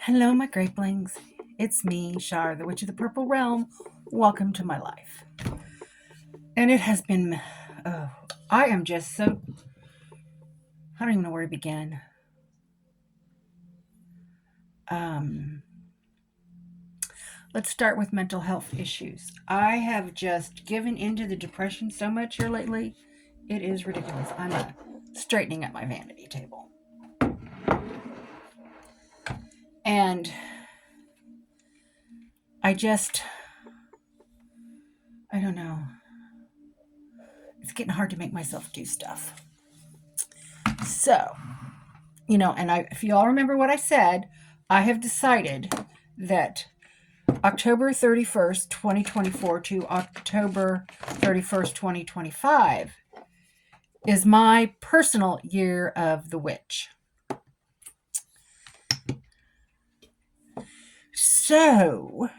Hello, my grapelings. It's me, Shar, the Witch of the Purple Realm. Welcome to my life. And it has been, oh, I am just so, I don't even know where to begin. Um, let's start with mental health issues. I have just given into the depression so much here lately. It is ridiculous. I'm straightening up my vanity table. And I just, I don't know. It's getting hard to make myself do stuff. So, if you all remember what I said, I have decided that October 31st, 2024 to October 31st, 2025 is my personal year of the witch. So,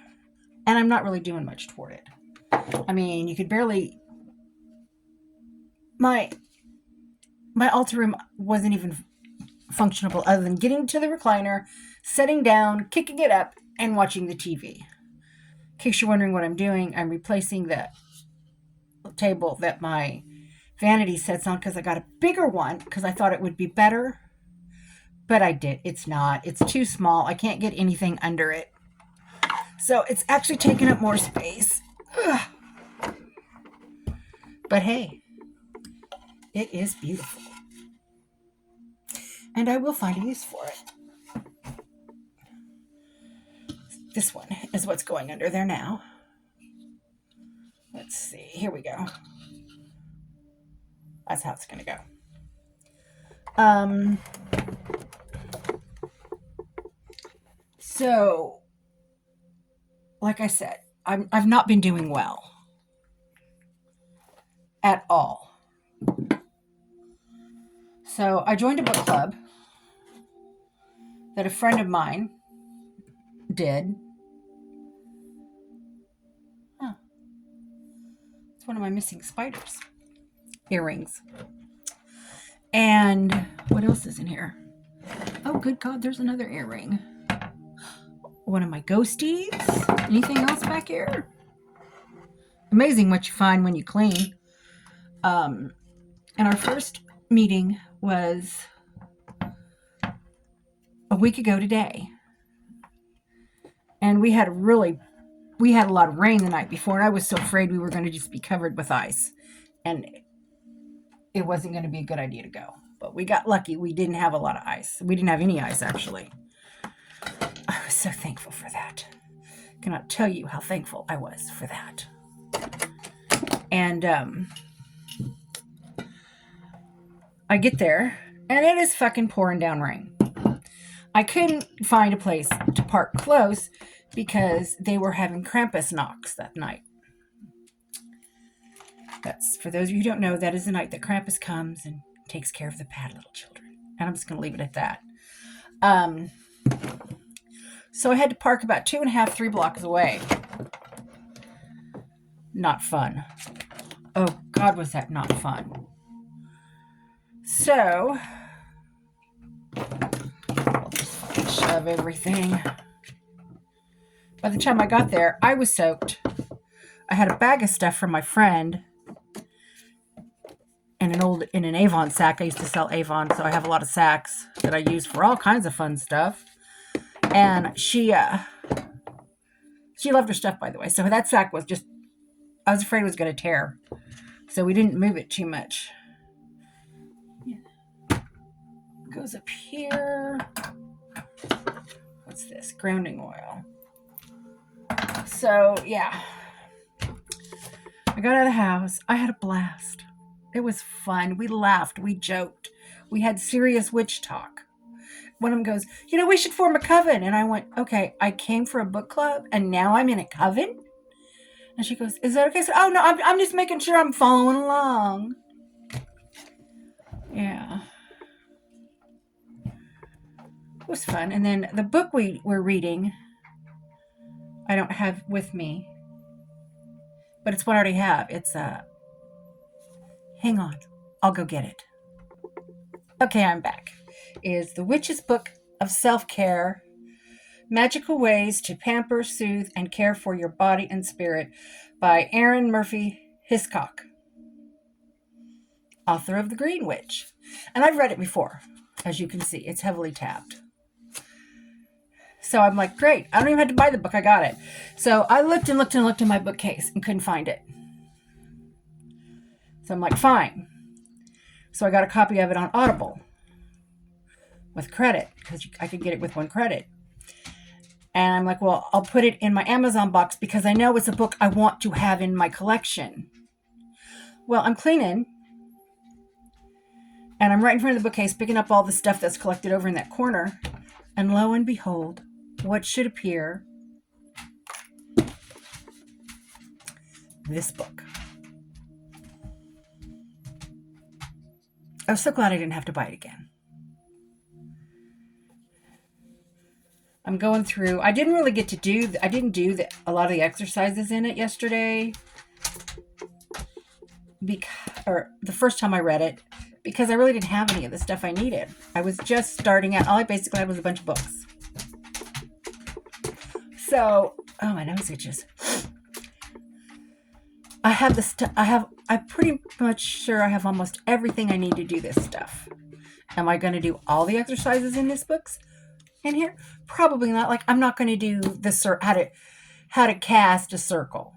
and I'm not really doing much toward it. I mean, you could barely, my altar room wasn't even functionable other than getting to the recliner, sitting down, kicking it up, and watching the TV. In case you're wondering what I'm doing, I'm replacing the table that my vanity sits on because I got a bigger one because I thought it would be better. But I did. It's not. It's too small. I can't get anything under it. So it's actually taking up more space. Ugh. But hey, it is beautiful. And I will find a use for it. This one is what's going under there now. Let's see. Here we go. That's how it's going to go. So, like I said, I've not been doing well at all. So I joined a book club that a friend of mine did. Huh. It's one of my missing spiders. Earrings. And what else is in here? Oh, good God, there's another earring. One of my ghosties. Anything else back here? Amazing what you find when you clean. And our first meeting was a week ago today. And we had a lot of rain the night before, and I was so afraid we were going to just be covered with ice. And it wasn't going to be a good idea to go. But we got lucky. We didn't have a lot of ice. We didn't have any ice, actually. I was so thankful for that. Cannot tell you how thankful I was for that. And I get there, and it is fucking pouring down rain. I couldn't find a place to park close because they were having Krampus knocks that night. That's, for those of you who don't know, that is the night that Krampus comes and takes care of the bad little children. And I'm just going to leave it at that. So I had to park about 2.5, 3 blocks away. Not fun. Oh, God, was that not fun. So, I'll just shove everything. By the time I got there, I was soaked. I had a bag of stuff from my friend and in an Avon sack. I used to sell Avon, so I have a lot of sacks that I use for all kinds of fun stuff. And she loved her stuff, by the way. So that sack was just, I was afraid it was going to tear. So we didn't move it too much. Yeah. It goes up here. What's this? Grounding oil. So, yeah. I got out of the house. I had a blast. It was fun. We laughed. We joked. We had serious witch talk. One of them goes, we should form a coven. And I went, okay, I came for a book club and now I'm in a coven? And she goes, is that okay? So, oh, no, I'm just making sure I'm following along. Yeah. It was fun. And then the book we were reading, I don't have with me, but it's what I already have. It's hang on, I'll go get it. Okay, I'm back. Is The Witch's Book of Self-Care Magical Ways to Pamper, Soothe, and Care for Your Body and Spirit by Erin Murphy Hiscock, author of The Green Witch. And I've read it before. As you can see, it's heavily tabbed. So I'm like, great. I don't even have to buy the book. I got it. So I looked and looked and looked in my bookcase and couldn't find it. So I'm like, fine. So I got a copy of it on Audible with credit because I could get it with 1 credit. And I'm like, well, I'll put it in my Amazon box because I know it's a book I want to have in my collection. Well, I'm cleaning and I'm right in front of the bookcase picking up all the stuff that's collected over in that corner. And lo and behold, what should appear? This book. I was so glad I didn't have to buy it again. I'm going through. I didn't really get to do. I didn't do a lot of the exercises in it yesterday. Or the first time I read it, because I really didn't have any of the stuff I needed. I was just starting out. All I basically had was a bunch of books. So, oh, my nose itches. I have the stuff. I'm pretty much sure I have almost everything I need to do this stuff. Am I going to do all the exercises in this books in here? Probably not. Like, I'm not going to do how to cast a circle,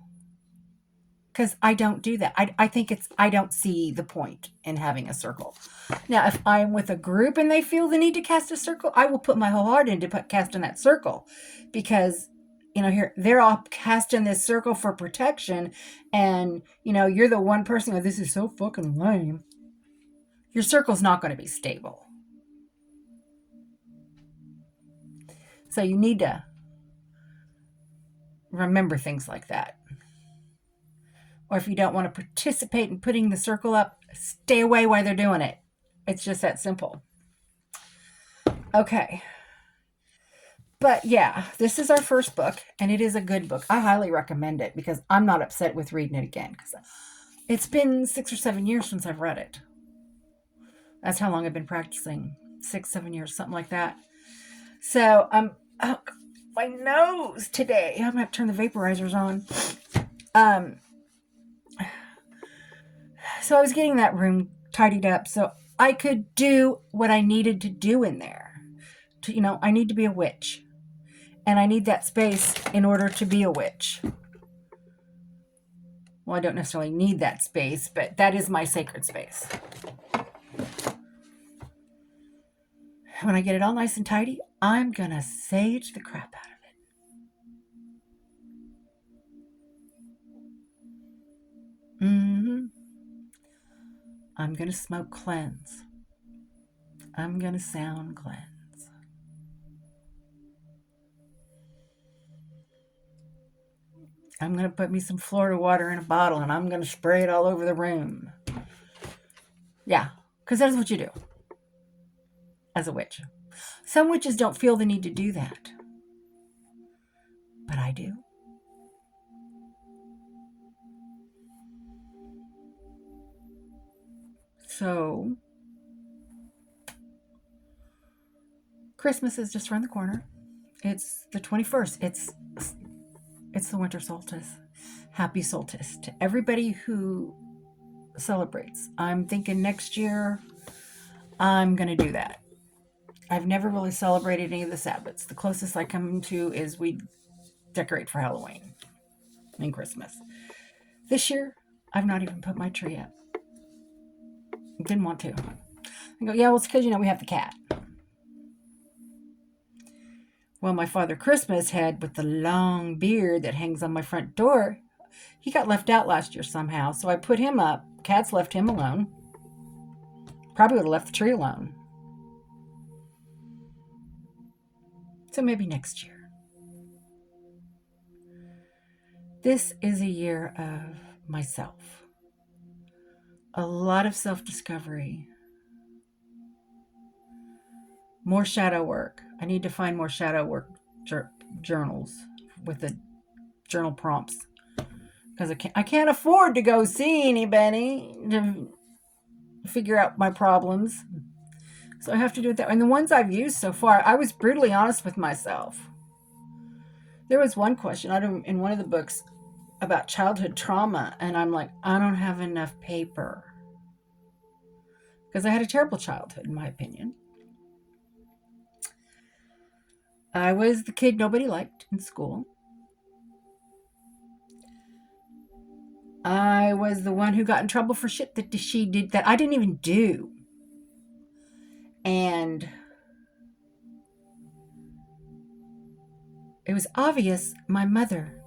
because I don't do that. I think I don't see the point in having a circle. Now, if I'm with a group and they feel the need to cast a circle, I will put my whole heart into casting that circle, because here they're all casting this circle for protection, and you're the one person who, this is so fucking lame. Your circle's not going to be stable. So you need to remember things like that. Or if you don't want to participate in putting the circle up, stay away while they're doing it. It's just that simple. Okay. But yeah, this is our first book, and it is a good book. I highly recommend it because I'm not upset with reading it again, because it's been 6 or 7 years since I've read it. That's how long I've been practicing. 6, 7 years, something like that. So my nose today. I'm gonna have to turn the vaporizers on. So I was getting that room tidied up so I could do what I needed to do in there. I need to be a witch. And I need that space in order to be a witch. Well, I don't necessarily need that space, but that is my sacred space. When I get it all nice and tidy, I'm going to sage the crap out of it. I'm going to smoke cleanse. I'm going to sound cleanse. I'm going to put me some Florida water in a bottle, and I'm going to spray it all over the room. Yeah, because that's what you do as a witch. Some witches don't feel the need to do that, but I do. So, Christmas is just around the corner. It's the 21st. It's the winter solstice. Happy solstice to everybody who celebrates. I'm thinking next year I'm going to do that. I've never really celebrated any of the Sabbats. The closest I come to is we decorate for Halloween and Christmas. This year, I've not even put my tree up. Didn't want to. I go, yeah, well, it's because, we have the cat. Well, my Father Christmas head with the long beard that hangs on my front door, he got left out last year somehow, so I put him up. Cats left him alone. Probably would have left the tree alone. So maybe next year. This is a year of myself. A lot of self-discovery. More shadow work. I need to find more shadow work journals with the journal prompts, because I can't afford to go see anybody to figure out my problems. So I have to do it that way. And the ones I've used so far, I was brutally honest with myself. There was one question in one of the books about childhood trauma, and I'm like, I don't have enough paper. Because I had a terrible childhood, in my opinion. I was the kid nobody liked in school. I was the one who got in trouble for shit that she did that I didn't even do. And it was obvious my mother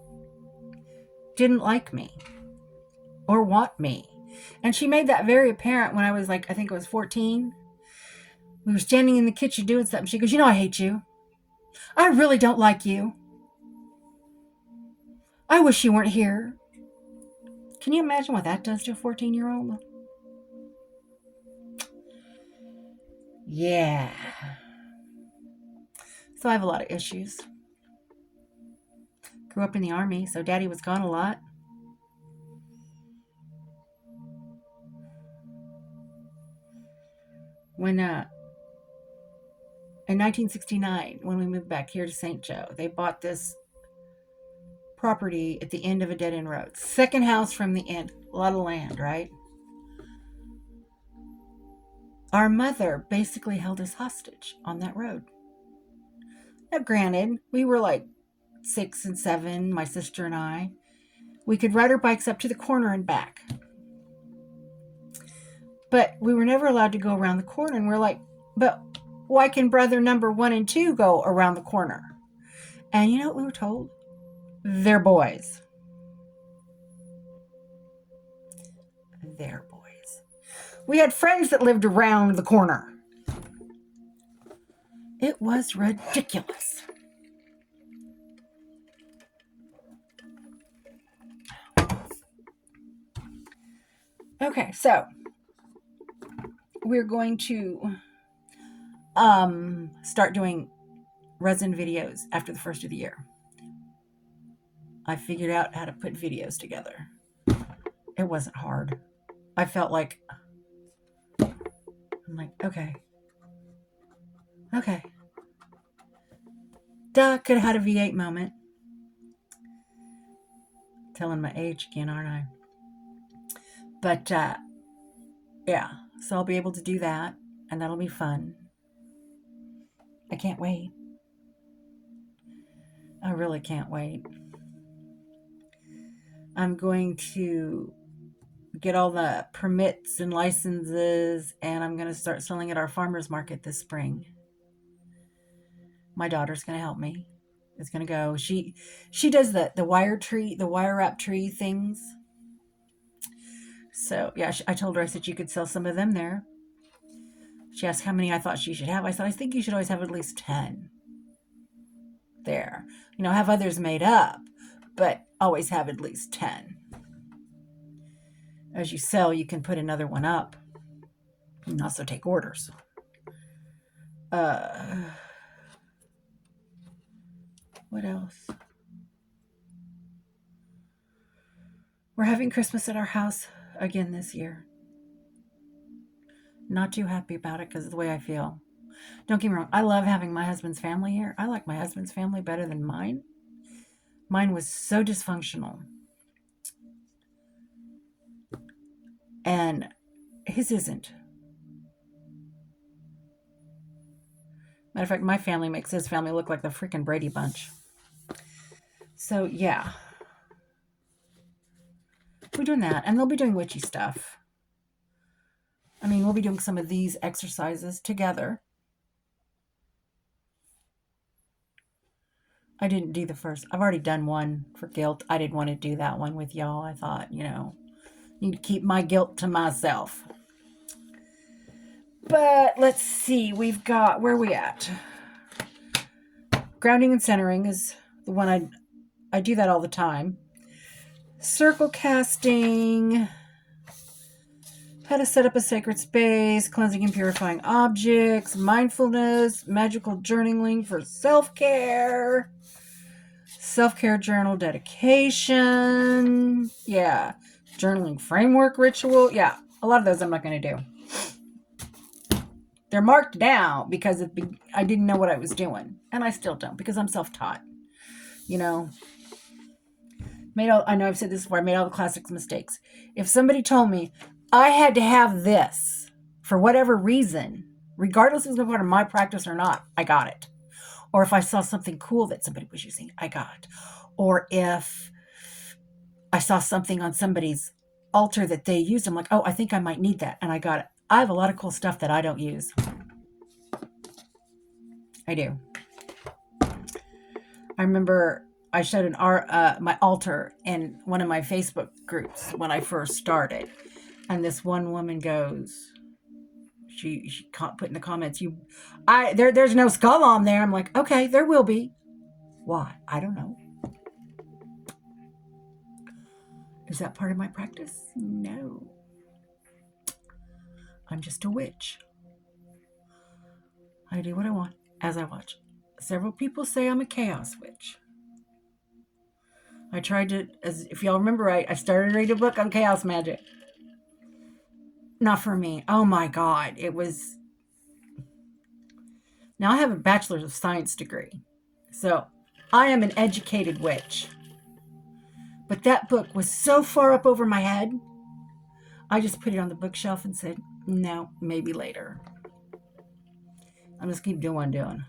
didn't like me or want me. And she made that very apparent when I was like, I think it was 14. We were standing in the kitchen doing something. She goes, I hate you. I really don't like you. I wish you weren't here. Can you imagine what that does to a 14-year-old? Yeah. So I have a lot of issues. Grew up in the Army, so Daddy was gone a lot. When in 1969, when we moved back here to St. Joe, they bought this property at the end of a dead-end road. Second house from the end. A lot of land, right? Our mother basically held us hostage on that road. Now, granted, we were like 6 and 7, my sister and I. We could ride our bikes up to the corner and back. But we were never allowed to go around the corner. And we're like, but why can brother number 1 and 2 go around the corner? And you know what we were told? They're boys. They're boys. We had friends that lived around the corner. It was ridiculous. Okay, so we're going to start doing resin videos after the first of the year. I figured out how to put videos together. It wasn't hard. I felt like, I'm like, okay. Duh, could have had a V8 moment. Telling my age again, aren't I? But, yeah. So I'll be able to do that, and that'll be fun. I can't wait. I really can't wait. I'm going to get all the permits and licenses, and I'm going to start selling at our farmer's market this spring. My daughter's going to help me. It's going to go. She does the wire wrap tree things. So, yeah, I told her, I said you could sell some of them there. She asked how many I thought she should have. I said, I think you should always have at least 10 there. Have others made up, but always have at least 10. As you sell, you can put another one up. You can also take orders. What else? We're having Christmas at our house again this year. Not too happy about it because of the way I feel. Don't get me wrong. I love having my husband's family here. I like my husband's family better than mine. Mine was so dysfunctional. And his isn't. Matter of fact, my family makes his family look like the freaking Brady Bunch. So, yeah. We're doing that. And they'll be doing witchy stuff. We'll be doing some of these exercises together. I didn't do the first. I've already done one for guilt. I didn't want to do that one with y'all. I thought, need to keep my guilt to myself. But let's see. We've got, where are we at? Grounding and centering is the one I do that all the time. Circle casting. How to set up a sacred space, cleansing and purifying objects, mindfulness, magical journaling for self-care journal dedication. Yeah. Journaling framework ritual. Yeah. A lot of those I'm not going to do. They're marked down because I didn't know what I was doing. And I still don't because I'm self-taught. You know, I know I've said this before, I made all the classic mistakes. If somebody told me I had to have this for whatever reason, regardless if it was part of my practice or not, I got it. Or if I saw something cool that somebody was using, I got it. Or if I saw something on somebody's altar that they used, I'm like, oh, I think I might need that. And I got it. I have a lot of cool stuff that I don't use. I do. I remember I showed my altar in one of my Facebook groups when I first started. And this one woman goes, she put in the comments, there's no skull on there. I'm like, okay, there will be. Why? I don't know. Is that part of my practice? No. I'm just a witch. I do what I want as I watch. Several people say I'm a chaos witch. I tried to, if y'all remember right, I started reading a book on chaos magic. Not for me. Oh my God. It was. Now I have a bachelor's of science degree. So I am an educated witch. But that book was so far up over my head, I just put it on the bookshelf and said, no, maybe later. I'll just keep doing what I'm doing.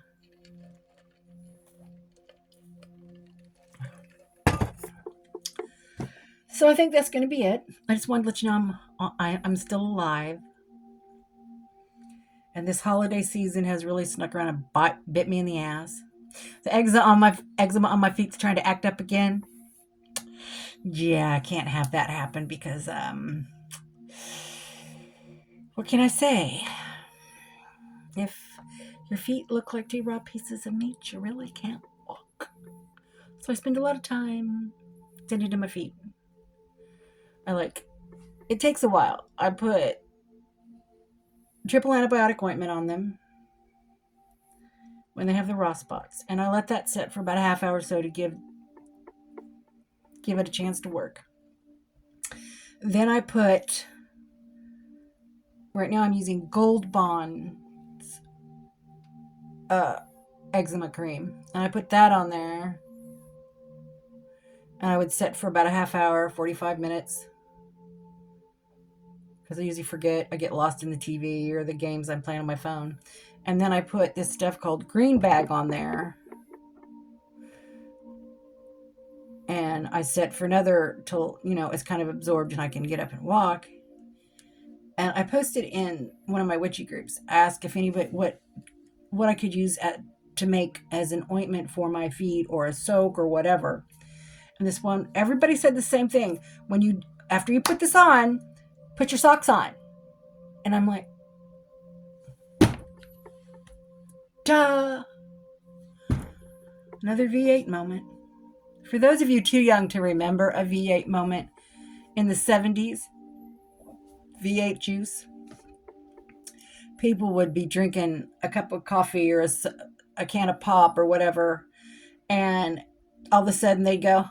So I think that's going to be it. I just wanted to let you know I'm still alive. And this holiday season has really snuck around and bit me in the ass. The eczema on my feet's trying to act up again. Yeah, I can't have that happen because, what can I say? If your feet look like 2 raw pieces of meat, you really can't walk. So I spend a lot of time tending to my feet. It takes a while. I put triple antibiotic ointment on them when they have the raw spots. And I let that sit for about a half hour or so to give it a chance to work. Then I put, right now I'm using Gold Bond's eczema cream. And I put that on there. And I would set for about a half hour, 45 minutes. Because I usually forget. I get lost in the TV or the games I'm playing on my phone. And then I put this stuff called Green Bag on there. And I set for another till, it's kind of absorbed and I can get up and walk. And I posted in one of my witchy groups, ask if anybody, what I could use to make as an ointment for my feet or a soak or whatever. And this one, everybody said the same thing. After you put this on, put your socks on. And I'm like, duh. Another V8 moment. For those of you too young to remember a V8 moment, in the 70s, V8 juice, people would be drinking a cup of coffee or a can of pop or whatever, and all of a sudden they'd go,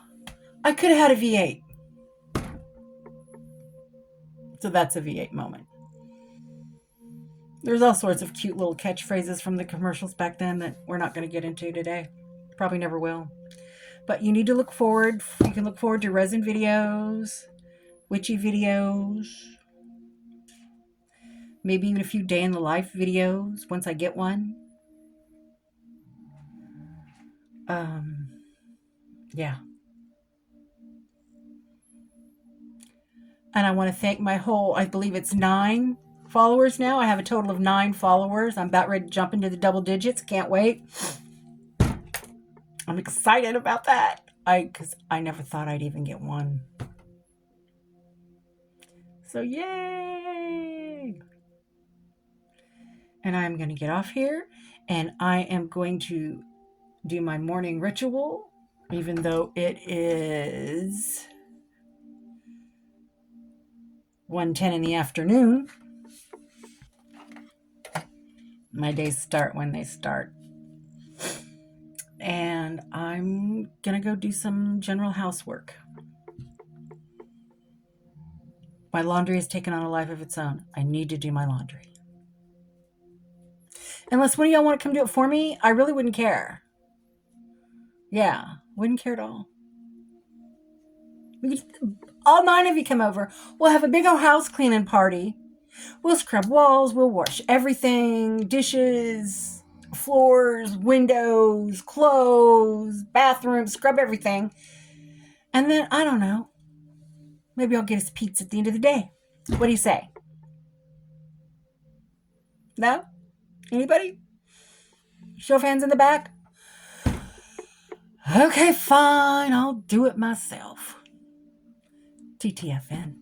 I could have had a V8. So that's a V8 moment. There's all sorts of cute little catchphrases from the commercials back then that we're not going to get into today. Probably never will. But you need to look forward. You can look forward to resin videos, witchy videos, maybe even a few day in the life videos once I get one. Yeah. And I want to thank I believe it's 9 followers now. I have a total of 9 followers. I'm about ready to jump into the double digits. Can't wait. I'm excited about that. Because I never thought I'd even get one. So yay! And I'm going to get off here. And I am going to do my morning ritual. Even though it is 1:10 in the afternoon. My days start when they start. And I'm going to go do some general housework. My laundry has taken on a life of its own. I need to do my laundry. Unless one of y'all want to come do it for me, I really wouldn't care. Yeah. Wouldn't care at all. All 9 of you come over. We'll have a big old house cleaning party. We'll scrub walls. We'll wash everything. Dishes, floors, windows, clothes, bathrooms, scrub everything. And then, I don't know, maybe I'll get us pizza at the end of the day. What do you say? No? Anybody? Show of hands in the back? Okay, fine. I'll do it myself. TTFN.